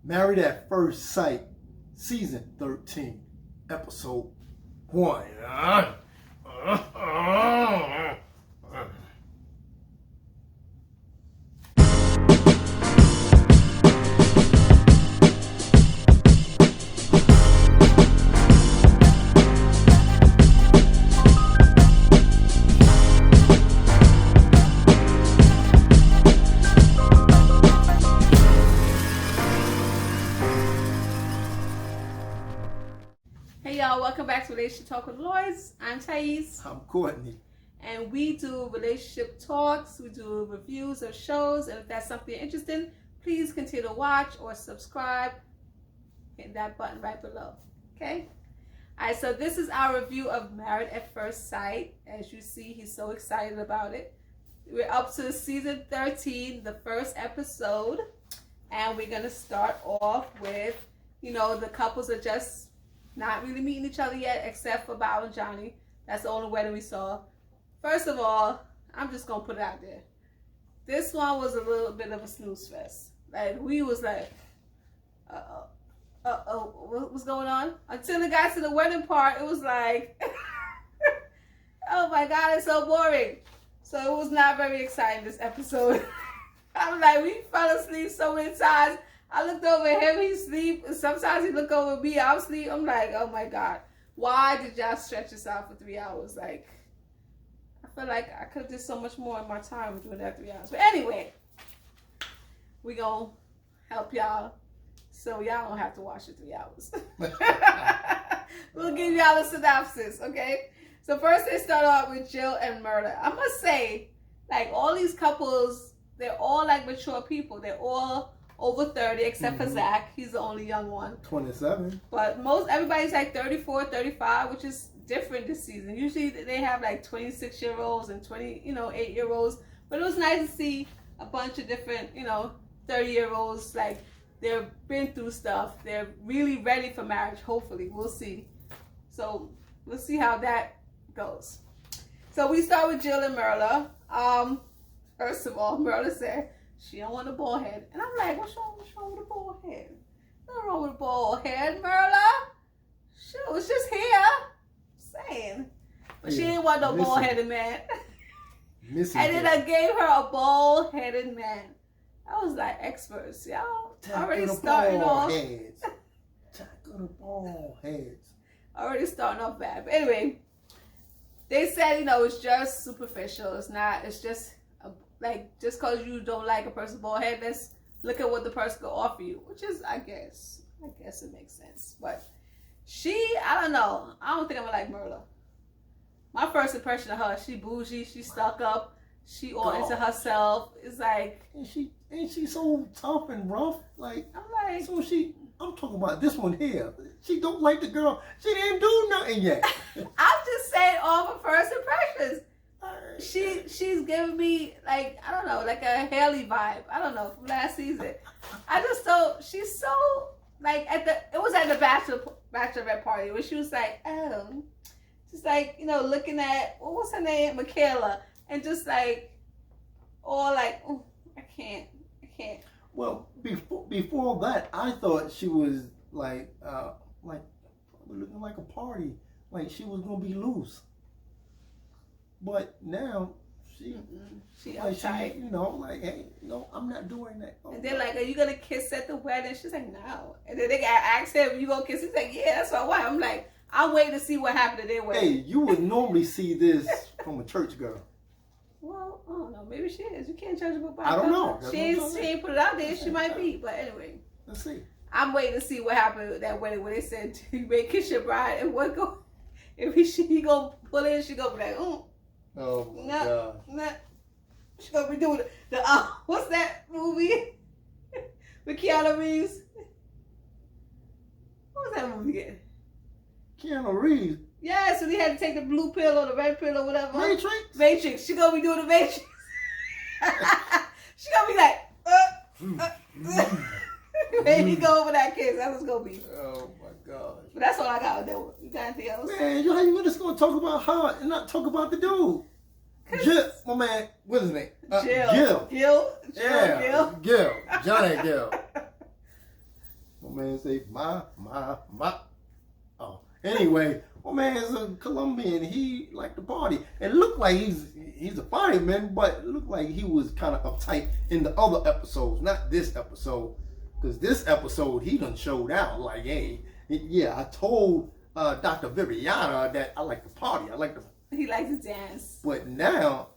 Married at First Sight, Season 13, Episode 1. Welcome back to Relationship Talk with Lloyds. I'm Tyece. I'm Courtney. And we do relationship talks. We do reviews of shows. And if that's something you're interested in, please continue to watch or subscribe. Hit that button right below. Okay? Alright, so this is our review of Married at First Sight. As you see, he's so excited about it. We're up to season 13, the first episode. And we're going to start off with, the couples are just not really meeting each other yet, except for Bow and Johnny. That's the only wedding we saw. First of all, I'm just going to put it out there. This one was a little bit of a snooze fest. Like, we was like, what's going on? Until it got to the wedding part, it was like, oh my God, it's so boring. So it was not very exciting, this episode. I'm like, we fell asleep so many times. I looked over at him, he sleep, and sometimes he look over at me, I'm asleep. I'm like, oh my God, why did y'all stretch this out for 3 hours? Like, I feel like I could have did so much more in my time doing that 3 hours. But anyway, we gonna help y'all so y'all don't have to watch it 3 hours. We'll give y'all a synopsis, okay? So first they start off with Jill and Murda. I must say, like, all these couples, they're all like mature people. They're all over 30, except for Zack. He's the only young one. 27. But everybody's like 34, 35, which is different this season. Usually they have like 26-year-olds and 8-year-olds. But it was nice to see a bunch of different, 30-year-olds. Like, they've been through stuff. They're really ready for marriage, hopefully. We'll see. So, we'll see how that goes. So, we start with Jill and Murda. First of all, Murda said she don't want a bald head. And I'm like, what's wrong with a bald head? Nothing wrong with a bald head, Murda. She was just here. Saying. But she didn't want no bald-headed man. And then I gave her a bald-headed man. I was like, experts, y'all. Already starting off. Bald heads. Already starting off bad. But anyway, they said, it's just superficial. It's just just because you don't like a person's bald head, let's look at what the person could offer you, which is, I guess it makes sense. But I don't know. I don't think I'm gonna like Murda. My first impression of her, she bougie, she stuck up, she all into herself. It's like, ain't she so tough and rough? Like, I'm like, so I'm talking about this one here. She don't like the girl. She didn't do nothing yet. I'm just saying all her first impressions. She's giving me, like, I don't know, like a Haley vibe. I don't know, from last season. I just thought she's so, like, it was at the Bachelorette party where she was like, just like, looking at, what was her name? Michaela. And just like, all like, oh, I can't. Well, before that, I thought she was like looking like a party. Like she was going to be loose. But now she uptight. Hey, no, I'm not doing that. And they're like, are you gonna kiss at the wedding? She's like, no. And then they got asked him, you gonna kiss? He's like, yeah, that's what I want. I'm like, I'm waiting to see what happened to their wedding. Hey, you would normally see this from a church girl. Well, I don't know. Maybe she is. You can't judge a book by I don't know. She ain't put it out there. She might be. But anyway. Let's see. I'm waiting to see what happened at that wedding when they said, you may kiss your bride. And what go? If he gonna pull in, she gonna be like, oh my God. Nah. She's gonna be doing the what's that movie with Keanu Reeves? What was that movie again? Keanu Reeves? Yeah, so he had to take the blue pill or the red pill or whatever. Matrix? She gonna be doing the Matrix. She gonna be like, when you go over that kiss, that's what's gonna be. Oh my God. But that's all I got with that one. You got anything else? Man, you just gonna talk about her and not talk about the dude. Jill, my man, what's his name? Jill. Gil. Johnny Gill. and say, my. Oh, anyway, my man is a Colombian. He liked to party. And looked like he's a fireman, but it looked like he was kind of uptight in the other episodes, not this episode. Because this episode, he done showed out. Like, hey, yeah, I told Dr. Viviana that I like to party. He likes to dance. But now,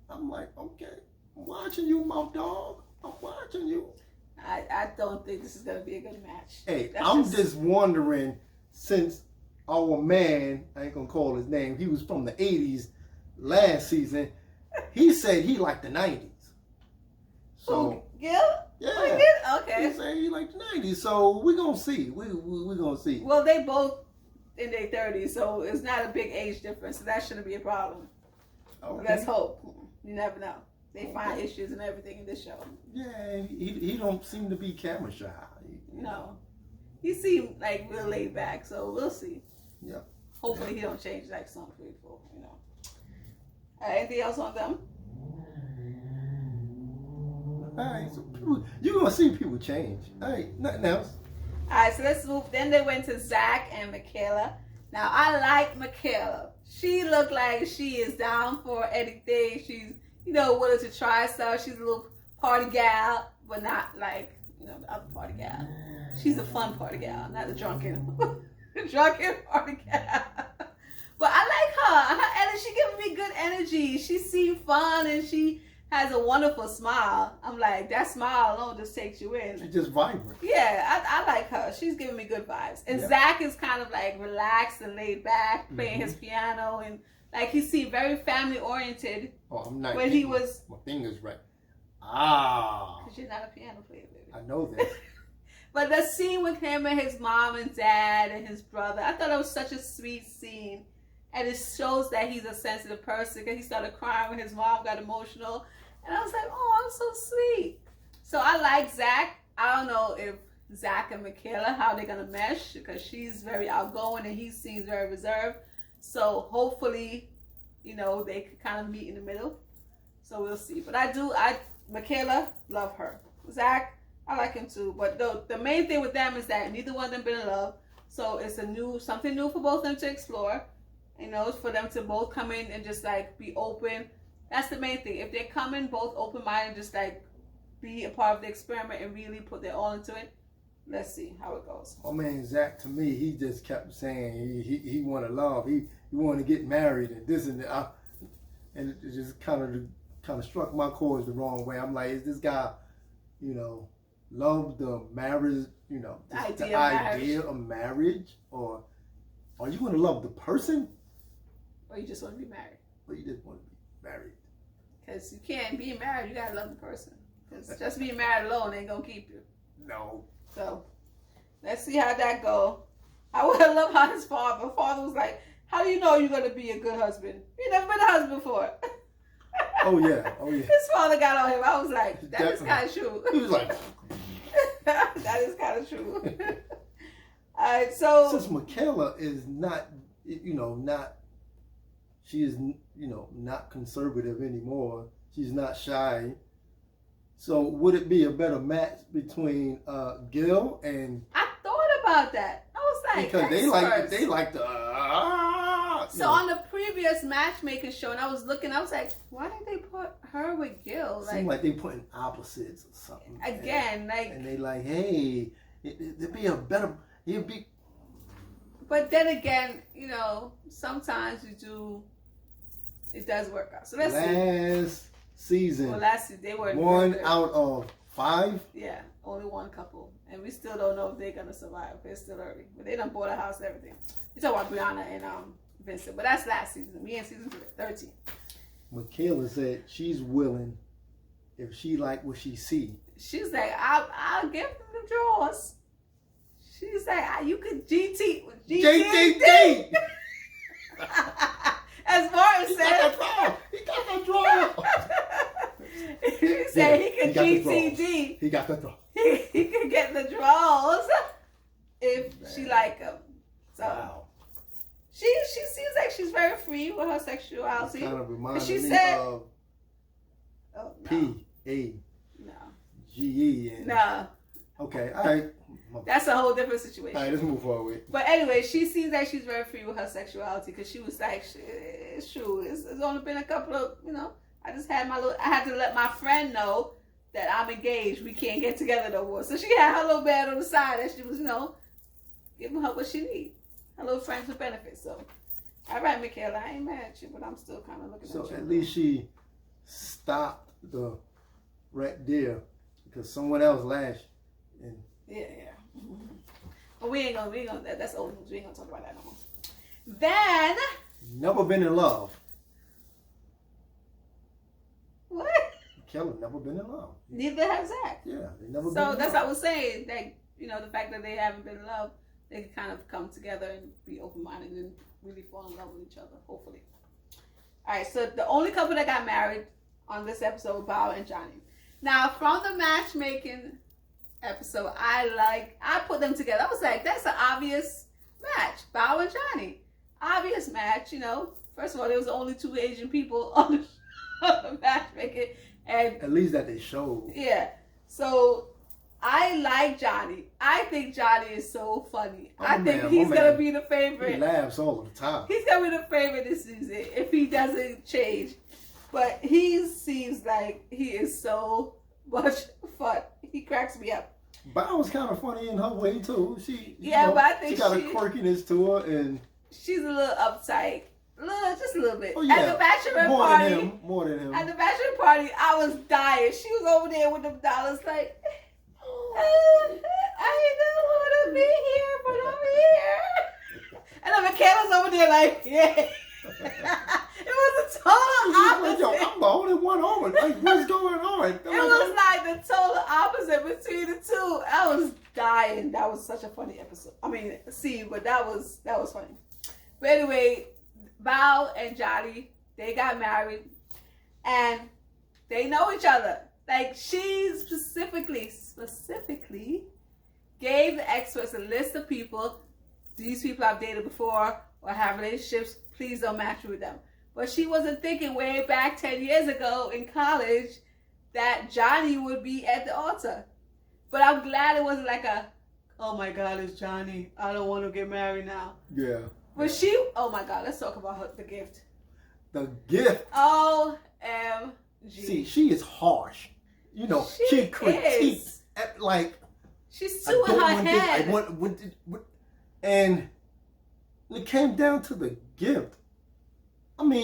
I'm like, okay, I'm watching you, my dog. I'm watching you. I don't think this is going to be a good match. Hey, I'm just wondering, since our man, I ain't going to call his name, he was from the 80s last season, he said he liked the 90s. So, Gil? yeah. Okay. He said he liked the 90s, so we're going to see. We're going to see. Well, they both in their 30s, so it's not a big age difference, so that shouldn't be a problem. Okay. Let's hope. You never know. They find issues and everything in this show. Yeah, he don't seem to be camera shy. No. He seemed like real laid back, so we'll see. Yeah. Hopefully he don't change like some people, you know. Anything else on them? Alright, so you're going to see people change. Alright, nothing else. Alright, so let's move. Then they went to Zack and Michaela. Now, I like Michaela. She looked like she is down for anything. She's, willing to try stuff. She's a little party gal, but not like, the other party gal. She's a fun party gal, not a drunken party gal. But I like her. She gives me good energy. She seems fun and she has a wonderful smile. I'm like, that smile alone just takes you in. She's just vibrant. Yeah, I like her. She's giving me good vibes. And Zack is kind of like relaxed and laid back, playing his piano, and like he seemed very family oriented. Oh, I'm not. When he was, my fingers right. Ah. Because you're not a piano player, baby. I know this. But the scene with him and his mom and dad and his brother, I thought it was such a sweet scene. And it shows that he's a sensitive person because he started crying when his mom got emotional. And I was like, oh, I'm so sweet. So I like Zack. I don't know if Zack and Michaela, how they're going to mesh, because she's very outgoing and he seems very reserved. So hopefully, they could kind of meet in the middle. So we'll see. But Michaela, love her. Zack, I like him too. But the main thing with them is that neither one of them been in love. So it's something new for both of them to explore. For them to both come in and just like be open. That's the main thing. If they come in both open-minded, just like be a part of the experiment and really put their all into it, let's see how it goes. Oh man, Zack, to me, he just kept saying he wanted love. He wanted to get married and this and that. And it just kind of struck my chords the wrong way. I'm like, is this guy, love the marriage, the idea of marriage, or are you going to love the person? Or you just want to be married. Or you just want to be married. Because you can't be married, you got to love the person. Because just being married alone ain't going to keep you. No. So, let's see how that go. I would have loved how his father was like, how do you know you're going to be a good husband? You never been a husband before. Oh, yeah. His father got on him. I was like, that is kind of true. He was like, that is kind of true. All right, so. Since Michaela is not, she is, not conservative anymore. She's not shy. So would it be a better match between Gil and? I thought about that. I was like, because they like the. So on the previous matchmaking show, and I was looking, I was like, why didn't they put her with Gil? Seems like they putting opposites or something. Again, and they like, hey, it'd be a better. It'd be. But then again, sometimes it does work out. So let's see. Last season. Well, last season they were 1 out of 5. Yeah, only one couple, and we still don't know if they're gonna survive. It's still early, but they done bought a house and everything. We talk about Brianna and Vincent, but that's last season. Me and season 13. Michaela said she's willing if she like what she see. She's like, I'll give them the drawers. She's like, you could GTD. As Martin said. He got the drawer. She said he could GTD. He got the drawer. He could get the drawers if she like him. So wow. She seems like she's very free with her sexuality. Kind of reminds me of no. P-A-G-E. No. Okay, all right. That's a whole different situation. All right, let's move forward. But anyway, she seems like she's very free with her sexuality because she was like, it's true. It's only been a couple of, I just had I had to let my friend know that I'm engaged. We can't get together no more. So she had her little bed on the side that she was, giving her what she needs. Her little friends with benefits. So, all right, Michaela, I ain't mad at you, but I'm still kind of looking at you. So at least she stopped the rat there because someone else lashed. And yeah. Mm-hmm. But we ain't gonna, that's old news. We ain't gonna talk about that no more. Then. Never been in love. What? Kelly never been in love. Neither have Zack. Yeah, they never been in love. So that's what I was saying. Like, the fact that they haven't been in love, they can kind of come together and be open-minded and really fall in love with each other, hopefully. All right, so the only couple that got married on this episode, Bao and Johnny. Now, from the matchmaking episode, I put them together. I was like, that's an obvious match. Bao and Johnny. Obvious match, First of all, there was only 2 Asian people on the matchmaking. And at least that they showed. Yeah. So I like Johnny. I think Johnny is so funny. I think he's going to be the favorite. He laughs all the time. He's going to be the favorite this season if he doesn't change. But he seems like he is so much fun. He cracks me up. Bao was kind of funny in her way too. She, but I think she got a quirkiness to her, and she's a little uptight. Just a little bit. Oh, yeah. At the bachelor party. More than him. At the bachelor party, I was dying. She was over there with them dollars like, I don't want to be here, but I'm here. And then Michaela's over there like, yeah. It was a total opposite. Like, yo, I'm the only one over. Like, what's going on? It was like the total opposite between the two. I was dying. That was such a funny episode. Scene, but that was funny. But anyway, Bao and Johnny, they got married, and they know each other. Like, she specifically gave the experts a list of people. These people I've dated before or have relationships. Please don't match with them. But she wasn't thinking way back 10 years ago in college that Johnny would be at the altar. But I'm glad it wasn't like oh my God, it's Johnny. I don't want to get married now. Yeah. But oh my God, let's talk about the gift. The gift. OMG. See, she is harsh. She critiques she's too in her head. And it came down to the gift.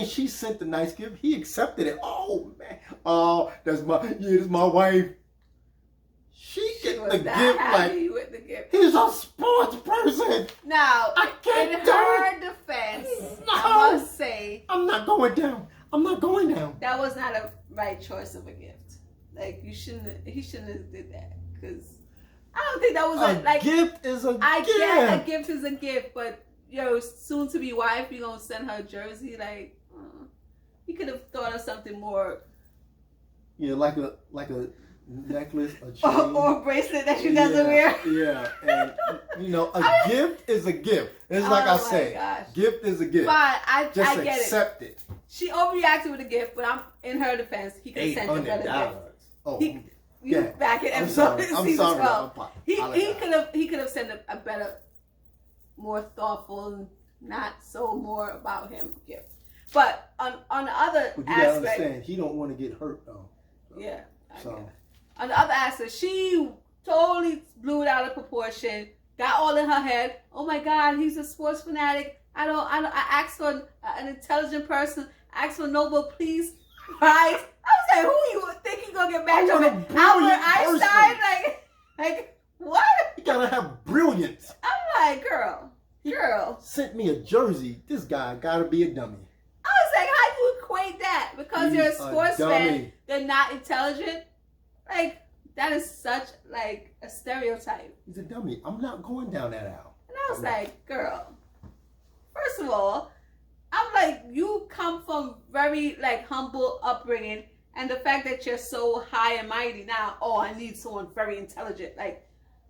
She sent the nice gift. He accepted it. Oh man. Oh, that's my wife. She get the gift with the gift. He's a sports person. Now, in her defense, I must say, I'm not going down. That was not a right choice of a gift. Like, he shouldn't have did that, because I don't think that was a gift is a gift. I get a gift is a gift, but soon to be wife, you're gonna send her a jersey. Like, he could have thought of something more. Yeah, like a necklace, a chain, or a bracelet that she doesn't wear. Yeah, and a gift is a gift. It's like I say, gift is a gift. Fine, I get it. Accept it. She overreacted with a gift, but I'm in her defense. He could have sent a better gift. Oh, you back it. I'm sorry. He could have sent a better, more thoughtful, not so more about him gift. But on the other aspect, gotta understand, he don't want to get hurt though. Yeah. On the other aspect, she totally blew it out of proportion. Got all in her head. Oh my God, he's a sports fanatic. I asked for an intelligent person. I asked for Nobel Peace Prize. I was like, who you think you gonna get matched with? Albert Einstein? Like what? You gotta have brilliance. I'm like, girl. Sent me a jersey. This guy gotta be a dummy. I was like, how do you equate that? Because you're a sportsman, they're not intelligent. Like, that is such a stereotype. He's a dummy. I'm not going down that aisle. And I was like, girl, first of all, I'm like, you come from very humble upbringing, and the fact that you're so high and mighty now, I need someone very intelligent.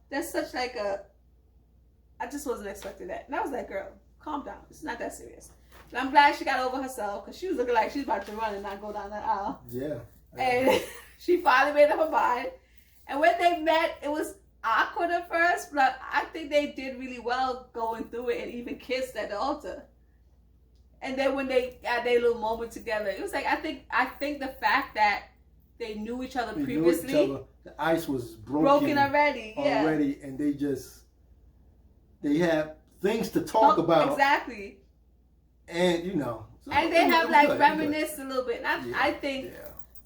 That's such I just wasn't expecting that. And I was like, girl, calm down. It's not that serious. But I'm glad she got over herself, because she was looking like she's about to run and not go down that aisle. Yeah. And she finally made up her mind. And when they met, awkward at first, but I think they did really well going through it and even kissed at the altar. And then when they had their little moment together, it was like I think the fact that they knew each other previously, the ice was broken already, and they had things to talk about, exactly, and so and they have like reminisced a little bit. And I think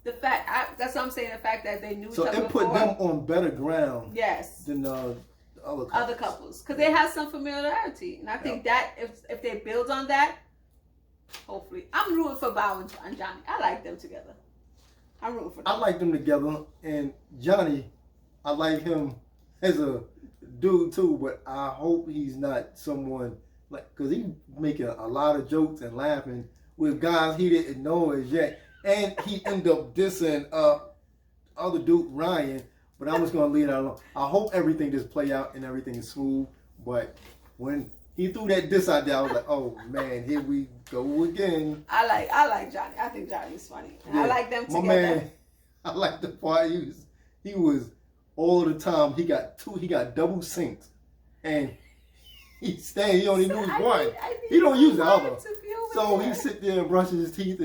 the fact that's what I'm saying. The fact that they knew each other, so it put them on better ground, than the other couples, because they have some familiarity, and I think that if they build on that, hopefully, I'm rooting for Bao and Johnny. I like them together. I'm rooting for them. I like them together, and Johnny, I like him as a dude too, but I hope he's not someone because he making a lot of jokes and laughing with guys he didn't know as yet, and he ended up dissing other dude Ryan. But I'm just gonna leave that alone. I hope everything just play out and everything is smooth. But when he threw that diss out there, I was like, oh man, here we go again. I like Johnny. I think Johnny's funny. And I like them together. My man, I like the part he was all the time. He got double sinks, and he only used one. He don't use the other. So he sit there and brushes his teeth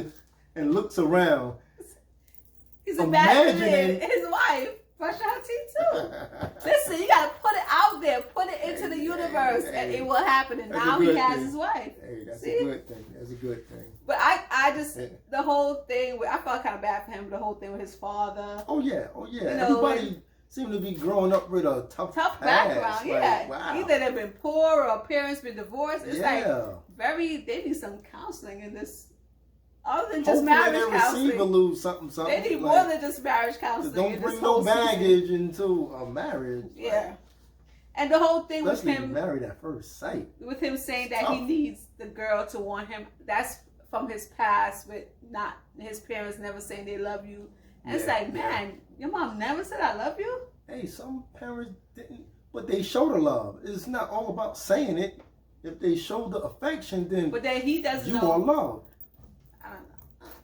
and looks around. He's imagining his wife brushing her teeth too. Listen, you gotta put it out there, put it into the universe, and it will happen. And now he has his wife. Hey, that's a good thing. That's a good thing. But I just the whole thing I felt kind of bad for him. The whole thing with his father. Oh yeah. Everybody seemed to be growing up with a tough background. Like, wow. Either they've been poor or parents been divorced. It's like they need some counseling in this. Other than just marriage counseling. Receive a little something. They need more than just marriage counseling. Don't bring no baggage into a marriage. Yeah. And the whole thing with him married at first sight. With him saying that he needs the girl to want him. That's from his past with not his parents never saying they love you. And it's like, man, your mom never said I love you? Hey, some parents didn't, but they show the love. It's not all about saying it. If they show the affection, then he doesn't know. You are loved. I don't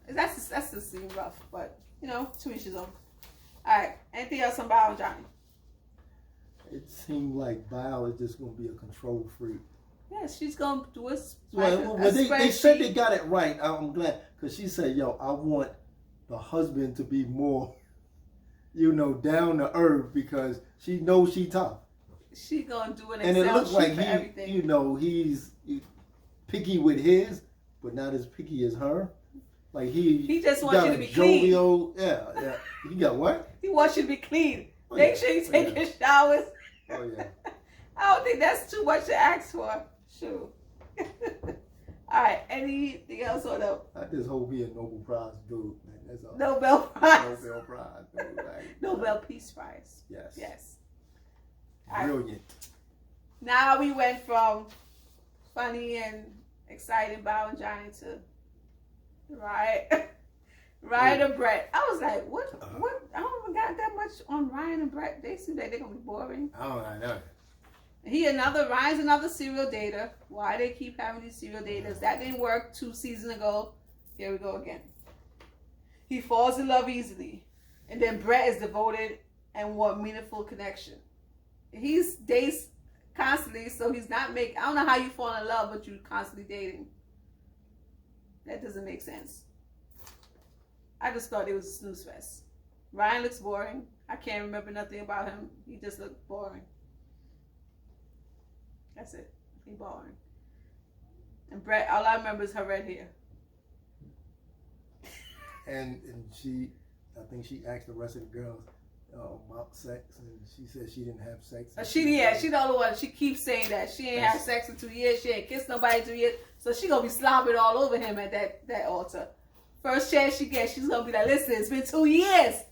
know. That's just seem rough, but to each his own. All right. Anything else on Bao and Johnny? It seemed like Bao is just gonna be a control freak. Yeah, she's gonna do it. They said they got it right. I'm glad because she said, "Yo, I want the husband to be more, down to earth because she knows she tough. She gonna do an and it looks like he's picky with his, but not as picky as her. Like he just wants you to be jovial, clean. Yeah. He got what? He wants you to be clean. Make sure you take your showers. Oh yeah. I don't think that's too much to ask for. Sure. All right. Anything else on that? I just hope he a Nobel Prize dude, man. That's all. Nobel Prize. Nobel Prize. Dude. Like, Nobel Peace Prize. Yes. Right. Brilliant. Now we went from funny and exciting Bao and Johnny to Ryan and Brett. I was like, what? I don't even got that much on Ryan and Brett. They seem like they're gonna be boring. Oh, I know. Ryan's another serial dater. Why they keep having these serial daters? That didn't work 2 seasons ago. Here we go again. He falls in love easily. And then Brett is devoted and want meaningful connection. He dates constantly, so he's not I don't know how you fall in love, but you're constantly dating. That doesn't make sense. I just thought it was a snooze fest. Ryan looks boring. I can't remember nothing about him. He just looked boring. That's it. He boring. And Brett, all I remember is her red hair. And I think she asked the rest of the girls about sex, and she said she didn't have sex. She's the only one. She keeps saying that she ain't had sex in 2 years. She ain't kissed nobody in 2 years. So she gonna be slobbering all over him at that altar. First chance she gets, she's gonna be like, "Listen, it's been 2 years."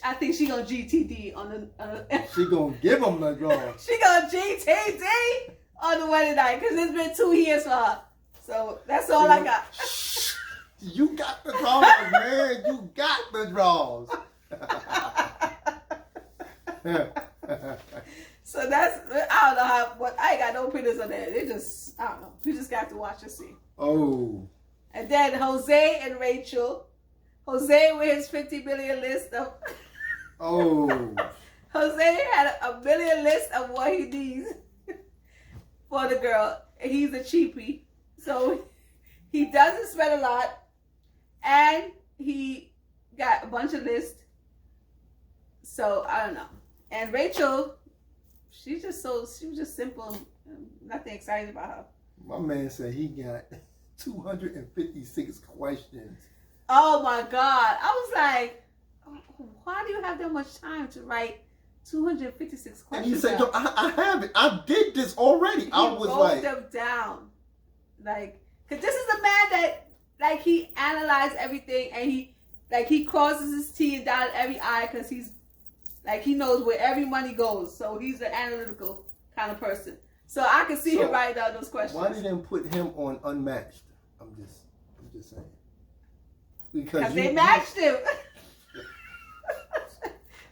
I think she gonna GTD on the. She gonna give him the draw. She gonna GTD on the wedding night because it's been 2 years for her. So that's all I got. You got the draws, man. You got the draws. So that's, I don't know but I ain't got no opinions on that. It just, I don't know. You just got to watch and see. Oh. And then Jose and Rachel. Jose with his 50 million list of. Oh. Jose had a million list of what he needs for the girl. He's a cheapie, so he doesn't spend a lot, and he got a bunch of lists. So I don't know. And Rachel, she was just simple, nothing exciting about her. My man said he got 256 questions. Oh my God! I was like, why do you have that much time to write 256 questions? And he said, "No, I have it. I did this already." I was like, them down, like, cause this is a man that, like, he analyzed everything and he crosses his T and dotted every I, cause he's like, he knows where every money goes. So he's an analytical kind of person. So I can see him writing down those questions. Why didn't put him on unmatched? I'm just saying. Because they matched him.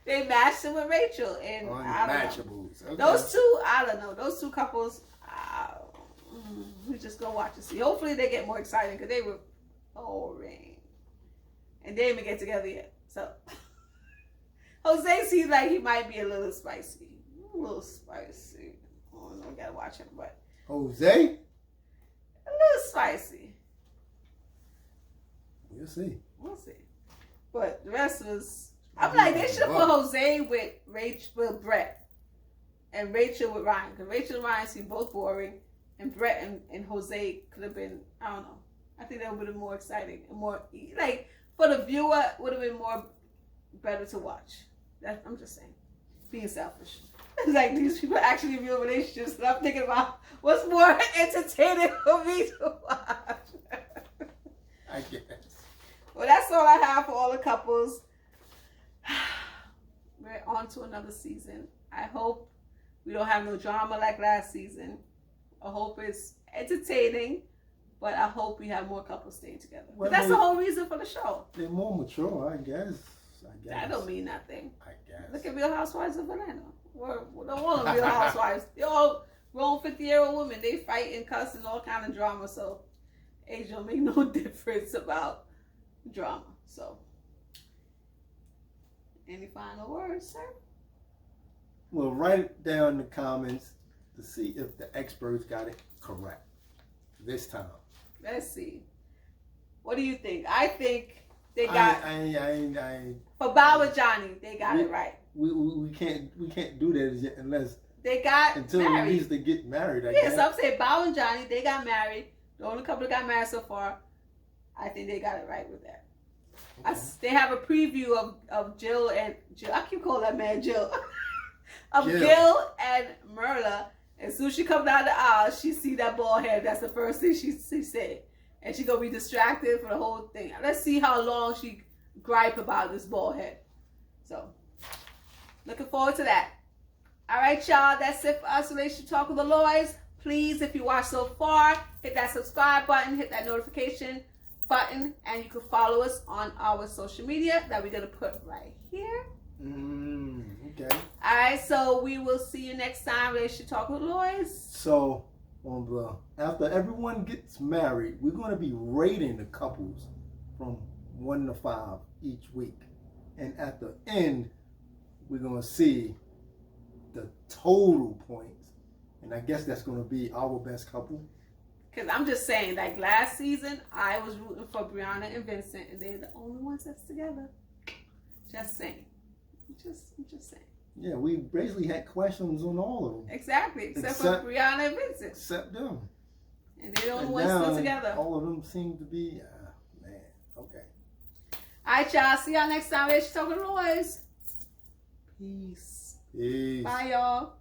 They matched him with Rachel, and unmatchables. Okay. Those two, I don't know. Those two couples, we just go watch and see. Hopefully they get more exciting because they were boring, and they didn't even get together yet. So Jose seems like he might be a little spicy. Oh, no, we gotta watch him, but Jose, a little spicy. We'll see. But the rest was. I'm like, they should have put Jose with Brett, and Rachel with Ryan, because Rachel and Ryan seem both boring, and Brett and Jose could have been, I don't know. I think that would have been more exciting and more, like, for the viewer, would have been more better to watch. I'm just saying, being selfish. It's like, these people actually real relationships, and I'm thinking about what's more entertaining for me to watch. I guess. Well, that's all I have for all the couples. We're on to another season. I hope we don't have no drama like last season. I hope it's entertaining, but I hope we have more couples staying together. Well, that's the whole reason for the show. They're more mature, I guess. That don't mean nothing. I guess. Look at Real Housewives of Atlanta. We don't want Real Housewives. They're all grown 50-year-old women. They fight and cuss and all kind of drama. So age don't make no difference about drama. So. Any final words, sir? Well, write it down in the comments to see if the experts got it correct this time. Let's see. What do you think? I think they got for Bow and Johnny. They got it right. We can't do that yet unless they got until married. At least they get married. I guess. So I'm saying Bow and Johnny. They got married. The only couple that got married so far. I think they got it right with that. Okay. They have a preview of Jill and Jill. I keep calling that man Jill. Of Gil and Merla. As soon as she comes down the aisle, she see that bald head. That's the first thing she said. And she going to be distracted for the whole thing. Let's see how long she gripe about this bald head. So, looking forward to that. All right, y'all. That's it for us. Relationship Talk with the Loys. Please, if you watched so far, hit that subscribe button. Hit that notification button, and you can follow us on our social media that we're going to put right here. Okay. All right, so we will see you next time. Relationship Talk with Lois. So, after everyone gets married, we're going to be rating the couples from 1 to 5 each week. And at the end, we're going to see the total points. And I guess that's going to be our best couple. Because I'm just saying, like last season, I was rooting for Brianna and Vincent, and they're the only ones that's together. Just saying. I'm just saying. Yeah, we basically had questions on all of them. Exactly, except for Brianna and Vincent. Except them. And they're the only ones still together. All of them seem to be, man, okay. All right, y'all. See y'all next time. Let's talk with Lois. Peace. Peace. Bye, y'all.